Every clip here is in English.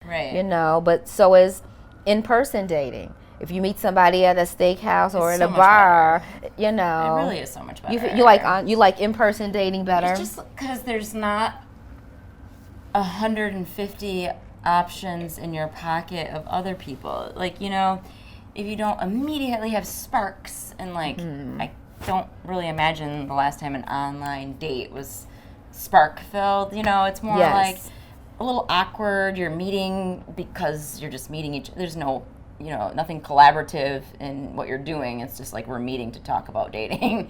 Right. You know, but so is in-person dating. If you meet somebody at a steakhouse or at a bar, you know, it really is so much better. You like in-person dating better. It's just because there's not 150 options in your pocket of other people. Like, you know, if you don't immediately have sparks and like, I don't really imagine the last time an online date was spark filled. You know, it's more like a little awkward. You're meeting because you're just meeting there's no, you know, nothing collaborative in what you're doing. It's just like we're meeting to talk about dating.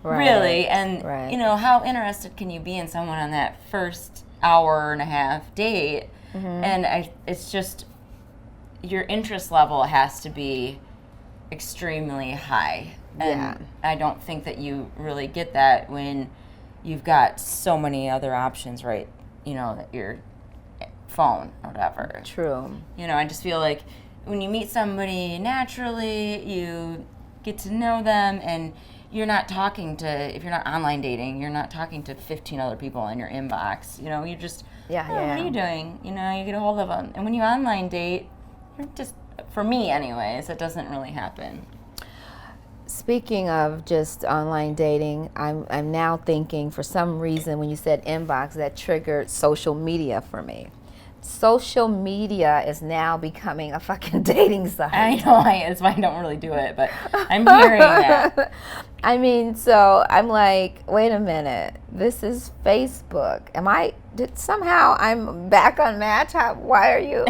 Really. And you know, how interested can you be in someone on that first hour and a half date? And it's just your interest level has to be extremely high. And I don't think that you really get that when you've got so many other options, right? You know, your phone or whatever. True. You know, I just feel like when you meet somebody naturally, you get to know them, and you're not talking to, if you're not online dating, you're not talking to 15 other people in your inbox. You know, you just, what are you doing? You know, you get a hold of them. And when you online date, you're just, for me anyways, it doesn't really happen. Speaking of just online dating, I'm now thinking, for some reason, when you said inbox, that triggered social media for me. Social media is now becoming a fucking dating site. I know, that's why I don't really do it, but I'm hearing that. I mean, so I'm like, wait a minute, this is Facebook. Somehow I'm back on Match? Why are you?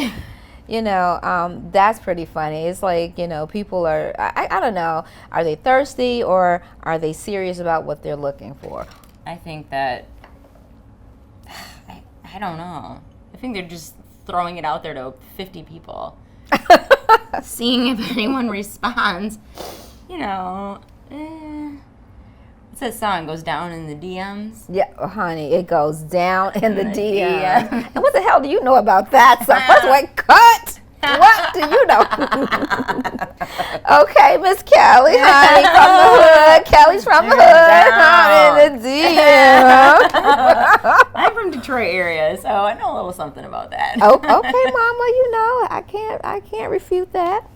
You know, that's pretty funny. It's like, you know, people are, I don't know, are they thirsty or are they serious about what they're looking for? I think that, I don't know. I think they're just throwing it out there to 50 people. Seeing if anyone responds. You know, what's that song? Goes down in the DMs? Yeah, honey, it goes down in the DMs. And what the hell do you know about that? So first of all, cut! What do you know? Okay, Miss Kelly, honey, from the hood. Kelly's from the hood. Down in the DM. I'm from Detroit area, so I know a little something about that. Oh, okay, Mama, you know, I can't refute that.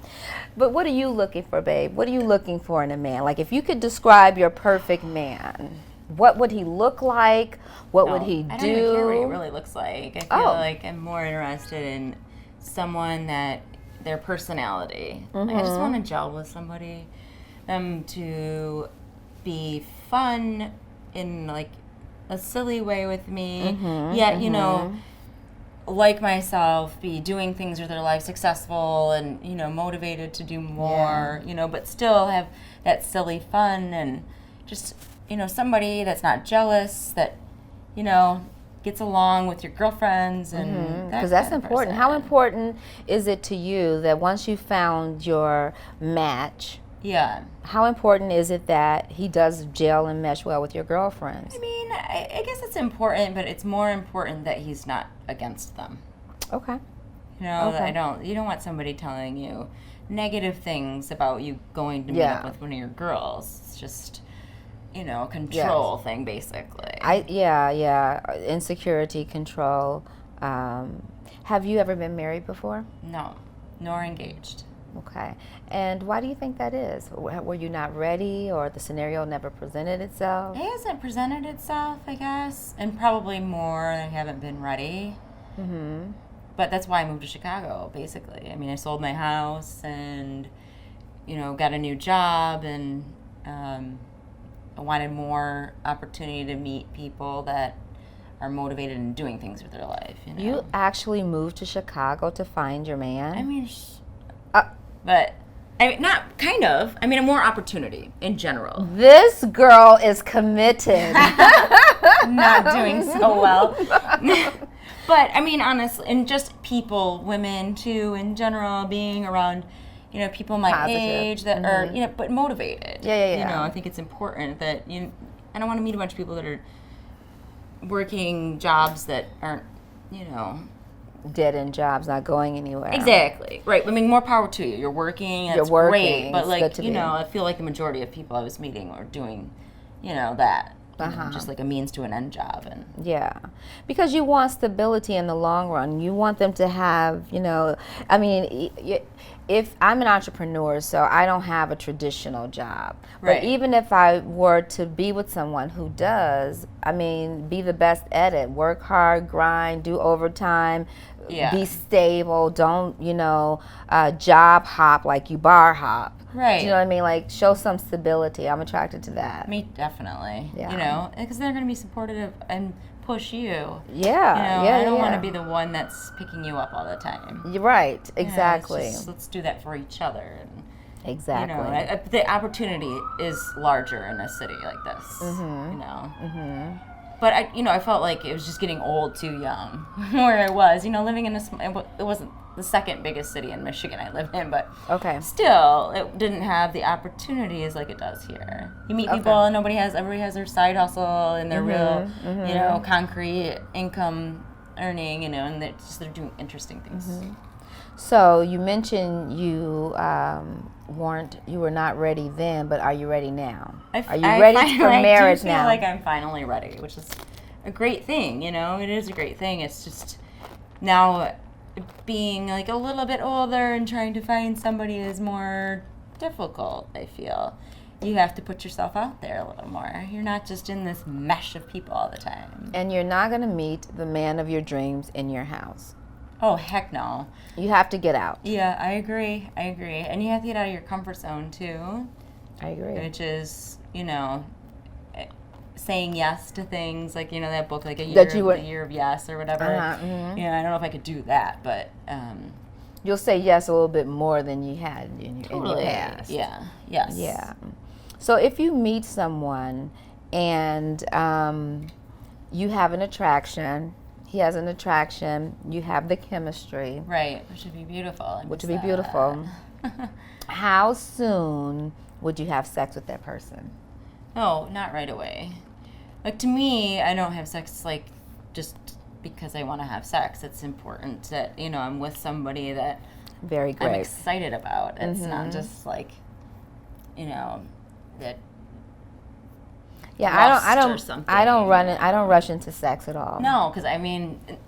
But what are you looking for, babe? What are you looking for in a man? Like, if you could describe your perfect man, what would he look like? What would he do? I don't even care what he really looks like. I feel like I'm more interested in someone that their personality. Like, I just want to gel with somebody, them to be fun in like a silly way with me, yet you know, like myself, be doing things with their life, successful and, you know, motivated to do more, you know, but still have that silly fun, and just, you know, somebody that's not jealous, that, you know, gets along with your girlfriends, and because that's important. How important is it to you that once you found your match, how important is it that he does gel and mesh well with your girlfriends? I mean, I guess it's important, but it's more important that he's not against them. Okay. You know, you don't want somebody telling you negative things about you going to meet up with one of your girls. It's just, you know, a control thing, basically. Insecurity, control. Have you ever been married before? No, nor engaged. Okay. And why do you think that is? Were you not ready, or the scenario never presented itself? It hasn't presented itself, I guess, and probably more, I haven't been ready. But that's why I moved to Chicago, basically. I mean, I sold my house and, you know, got a new job, and I wanted more opportunity to meet people that are motivated and doing things with their life. You know? You actually moved to Chicago to find your man? I mean, but I mean, not kind of. I mean, more opportunity in general. This girl is committed. Not doing so well. But I mean, honestly, and just people, women too, in general, being around, you know, people my age that are, you know, but motivated. You know, I think it's important that I don't want to meet a bunch of people that are working jobs that aren't, you know, dead-end jobs, not going anywhere. Exactly. Right. I mean, more power to you. You're working. That's great. But, like, you know, I feel like the majority of people I was meeting were doing, you know, that. just like a means to an end job. And yeah, because you want stability in the long run. You want them to have, I mean, if I'm an entrepreneur, so I don't have a traditional job. Right. But even if I were to be with someone who does, I mean, be the best at it, work hard, grind, do overtime, be stable, don't, job hop like you bar hop. Right. Do you know what I mean? Like, show some stability. I'm attracted to that. Me, definitely. Yeah. Because they're going to be supportive and push you. Yeah. I don't want to be the one that's picking you up all the time. You're right. Exactly. Let's do that for each other. And, exactly. The opportunity is larger in a city like this. Mm-hmm. But I felt like it was just getting old too young where I was. Living in it wasn't the second biggest city in Michigan I lived in, but still, it didn't have the opportunities like it does here. You meet people, and everybody has their side hustle and their real, concrete income earning, and they're doing interesting things. Mm-hmm. So you mentioned you were not ready then, but are you ready now? Are you ready for marriage now? I do feel like I'm finally ready, which is a great thing. It is a great thing. It's just now being like a little bit older and trying to find somebody is more difficult. I feel you have to put yourself out there a little more. You're not just in this mesh of people all the time. And you're not going to meet the man of your dreams in your house. Oh, heck no. You have to get out. Yeah, I agree. And you have to get out of your comfort zone, too. I agree. Which is, saying yes to things, like, that book, like The Year of Yes or whatever. Mm-hmm. I don't know if I could do that, but... you'll say yes a little bit more than you had in your past. Yeah, yes. Yeah. So if you meet someone and you have an attraction... He has an attraction. You have the chemistry. Right, which would be beautiful. How soon would you have sex with that person? No, not right away. Like, to me, I don't have sex, like, just because I want to have sex. It's important that, I'm with somebody that Very great. I'm excited about. It's not just, like, that... Yeah, I don't rush into sex at all. No, because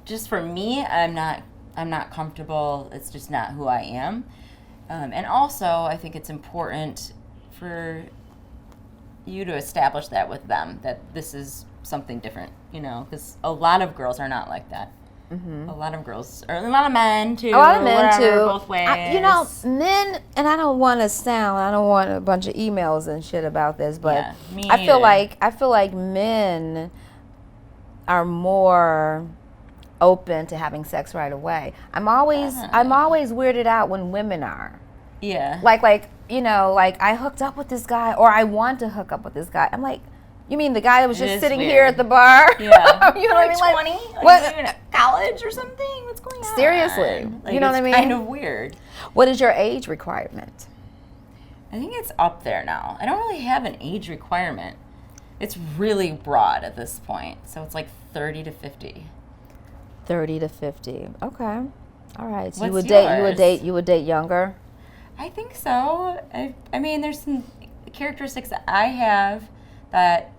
just for me, I'm not comfortable. It's just not who I am. And also, I think it's important for you to establish that with them, that this is something different, because a lot of girls are not like that. Mm-hmm. A lot of girls, or a lot of men too. Both ways. Men, and I don't want a bunch of emails and shit about this, but me I feel like men are more open to having sex right away. I'm always weirded out when women are. Yeah. Like I hooked up with this guy, or I want to hook up with this guy. I'm like, you mean the guy that was just sitting here at the bar? Yeah. You know what I mean? Like 20? What? Are you in college or something? What's going on? Seriously. You know what I mean? It's kind of weird. What is your age requirement? I think it's up there now. I don't really have an age requirement. It's really broad at this point. So it's like 30 to 50. 30 to 50. Okay. All right. So What's you would date younger? I think so. I mean, there's some characteristics that I have that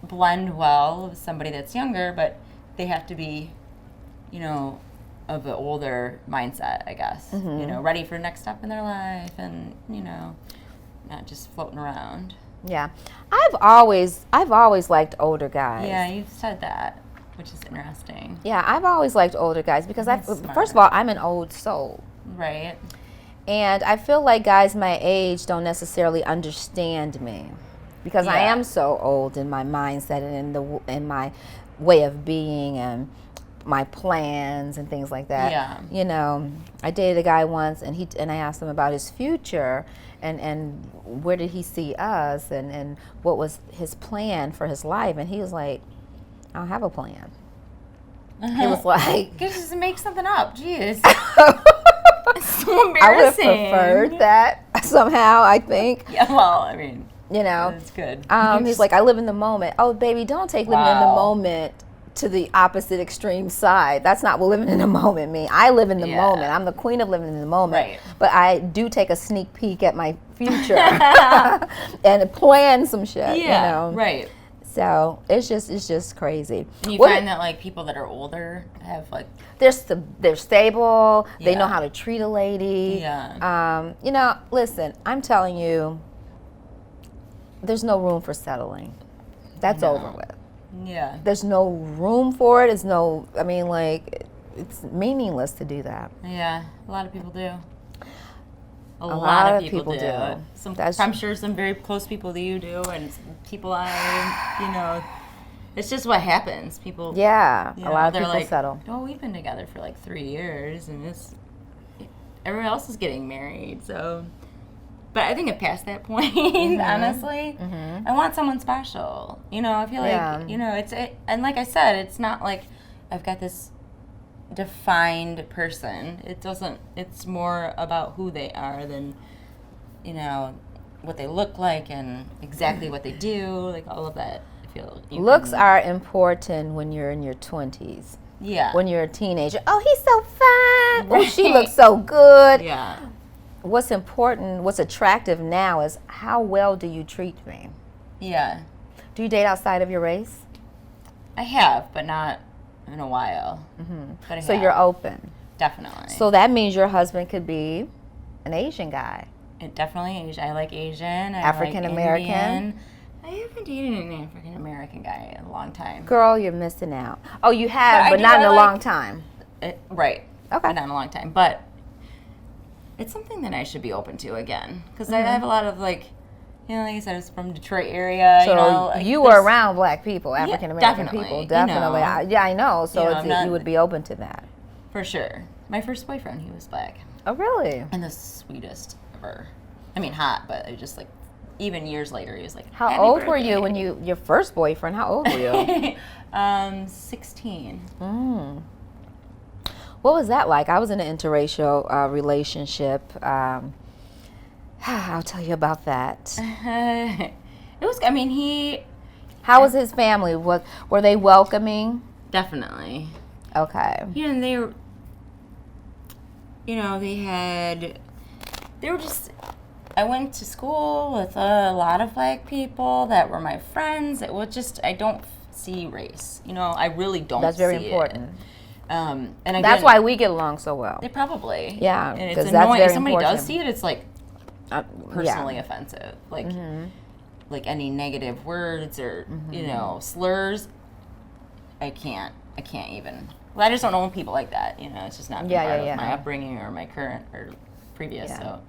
blend well with somebody that's younger, but they have to be, of an older mindset, I guess. Mm-hmm. Ready for the next step in their life and, not just floating around. Yeah. I've always liked older guys. Yeah, you've said that, which is interesting. Yeah, I've always liked older guys because first of all, I'm an old soul. Right. And I feel like guys my age don't necessarily understand me. Because I am so old in my mindset and in my way of being and my plans and things like that. Yeah. I dated a guy once and I asked him about his future and where did he see us and what was his plan for his life, and he was like, I don't have a plan. He was like, just make something up. Jeez. It's so embarrassing. I would have preferred that somehow, I think. Yeah, well, I mean, it's good. He's like, I live in the moment. Oh, baby, don't take living in the moment to the opposite extreme side. That's not what living in the moment means. I live in the moment. I'm the queen of living in the moment. Right. But I do take a sneak peek at my future and plan some shit. Yeah, right. So it's just crazy. And you find that like people that are older have like they're stable. They know Yeah. how to treat a lady. Yeah. You know, listen, I'm telling you, there's no room for settling. That's No. over with. Yeah. There's no room for it. It's no. I mean, like, it's meaningless to do that. Yeah. A lot of people do. A lot lot of of people people do. Some, That's- I'm sure some very close people that you do, and some people it's just what happens. People, Yeah, you a know, lot of they're people like, settle. oh, we've been together for like 3 years, and everyone else is getting married. So, but I think I've passed that point. Honestly, I want someone special. You know, I feel like Yeah. and like I said, it's not like I've got this defined person. It doesn't. It's more about who they are than what they look like and exactly what they do. Like all of that. I feel Looks are important when you're in your 20s. Yeah. When you're a teenager. Oh, he's so fine. Oh, she Right. looks so good. Yeah. What's important, what's attractive now is how well do you treat me? Yeah. Do you date outside of your race? I have, but not in a while. But I So have. you're open. Definitely. So that means your husband could be an Asian guy. Definitely Asian. I like Asian. I African like American? Indian. I haven't dated an African American guy in a long time. Girl, you're missing out. Oh, you have, But I but do, not in I a like- long time. Right. Okay. Not in a long time. But it's something that I should be open to again. Because I have a lot of like I said, it's from Detroit area. So you were around black people, African American definitely, people, you definitely. know. I know. So I'm not- you would be open to that. For sure. My first boyfriend, he was black. Oh, really? And the sweetest ever. I mean, hot, but it just like, even years later, he was like, How "Happy old were you birthday." when your first boyfriend? How old were you? 16. What was that like? I was in an interracial relationship. I'll tell you about that. It was, I mean, he How was his family? Were they welcoming? definitely, Okay. and they were, they were just, I went to school with a lot of black people that were my friends. It was just, I don't see race. I really don't That's very see important. It. And again, That's why we get along so well. they probably. Yeah, And it's 'cause annoying. that's very If somebody important. does see it, it's like personally Yeah. offensive. Like any negative words or slurs. I can't even. Well, I just don't know people like that. It's just not been Yeah, part yeah, of my yeah. upbringing or my current or previous. Yeah. So